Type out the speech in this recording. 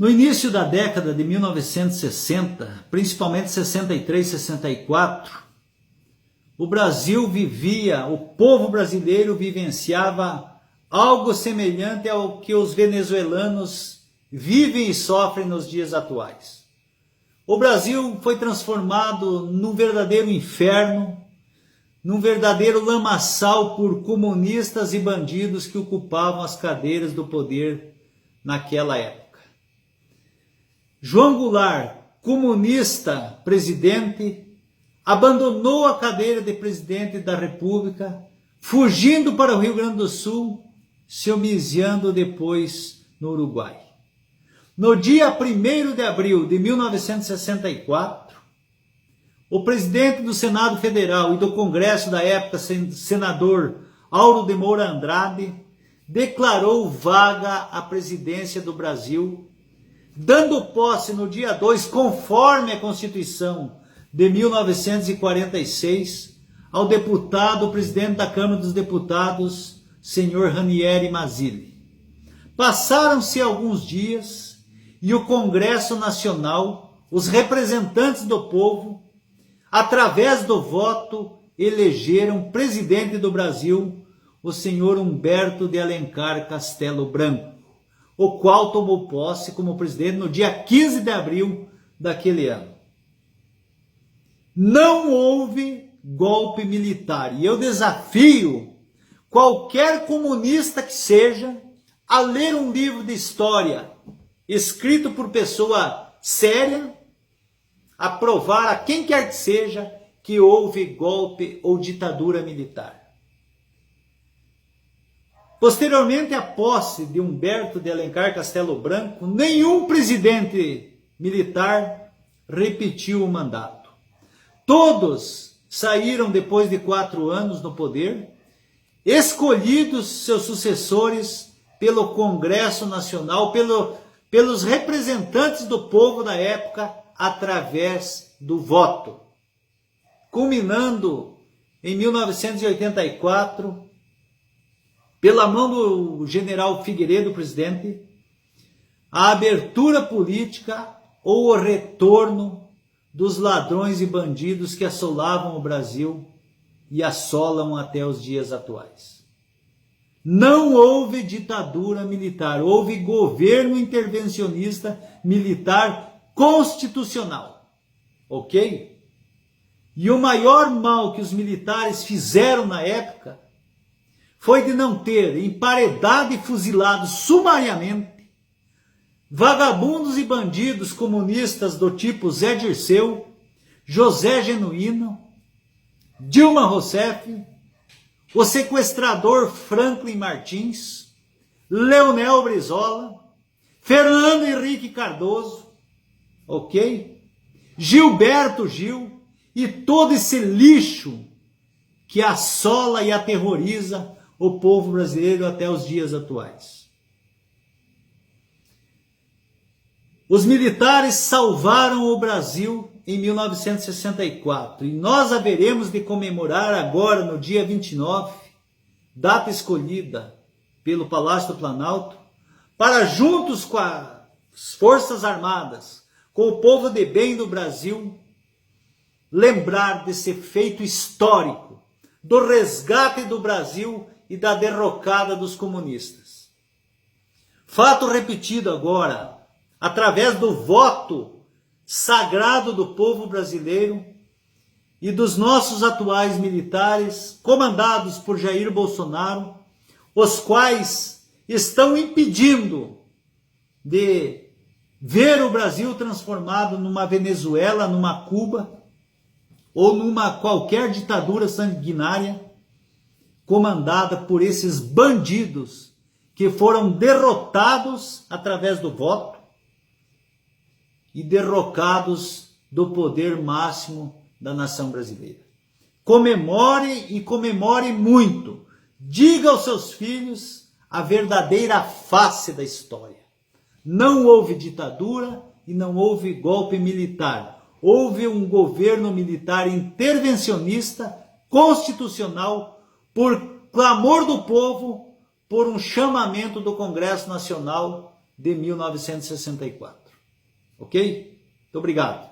No início da década de 1960, principalmente 63, 64, o Brasil vivia, o povo brasileiro vivenciava algo semelhante ao que os venezuelanos vivem e sofrem nos dias atuais. O Brasil foi transformado num verdadeiro inferno, num verdadeiro lamaçal por comunistas e bandidos que ocupavam as cadeiras do poder naquela época. João Goulart, comunista presidente, abandonou a cadeira de presidente da República, fugindo para o Rio Grande do Sul, se homiziando depois no Uruguai. No dia 1º de abril de 1964, o presidente do Senado Federal e do Congresso da época, senador Auro de Moura Andrade, declarou vaga a presidência do Brasil, dando posse no dia 2, conforme a Constituição de 1946, ao deputado, presidente da Câmara dos Deputados, senhor Ranieri Mazzilli. Passaram-se alguns dias e o Congresso Nacional, os representantes do povo, através do voto, elegeram presidente do Brasil, o senhor Humberto de Alencar Castelo Branco, o qual tomou posse como presidente no dia 15 de abril daquele ano. Não houve golpe militar. E eu desafio qualquer comunista que seja a ler um livro de história escrito por pessoa séria, a provar a quem quer que seja que houve golpe ou ditadura militar. Posteriormente à posse de Humberto de Alencar Castelo Branco, nenhum presidente militar repetiu o mandato. Todos saíram depois de 4 anos no poder, escolhidos seus sucessores pelo Congresso Nacional, pelos representantes do povo da época, através do voto. Culminando em 1984, pela mão do general Figueiredo, presidente, a abertura política ou o retorno dos ladrões e bandidos que assolavam o Brasil e assolam até os dias atuais. Não houve ditadura militar, houve governo intervencionista militar constitucional, ok? E o maior mal que os militares fizeram na época foi de não ter emparedado e fuzilado sumariamente vagabundos e bandidos comunistas do tipo Zé Dirceu, José Genuíno, Dilma Rousseff, o sequestrador Franklin Martins, Leonel Brizola, Fernando Henrique Cardoso, ok? Gilberto Gil e todo esse lixo que assola e aterroriza o povo brasileiro até os dias atuais. Os militares salvaram o Brasil em 1964 e nós haveremos de comemorar agora, no dia 29, data escolhida pelo Palácio do Planalto, para juntos com as Forças Armadas, com o povo de bem do Brasil, lembrar desse feito histórico, do resgate do Brasil e da derrocada dos comunistas. Fato repetido agora, através do voto sagrado do povo brasileiro e dos nossos atuais militares, comandados por Jair Bolsonaro, os quais estão impedindo de ver o Brasil transformado numa Venezuela, numa Cuba, ou numa qualquer ditadura sanguinária, comandada por esses bandidos que foram derrotados através do voto e derrocados do poder máximo da nação brasileira. Comemore e comemore muito. Diga aos seus filhos a verdadeira face da história. Não houve ditadura e não houve golpe militar. Houve um governo militar intervencionista, constitucional, por clamor do povo, por um chamamento do Congresso Nacional de 1964. Ok? Muito obrigado.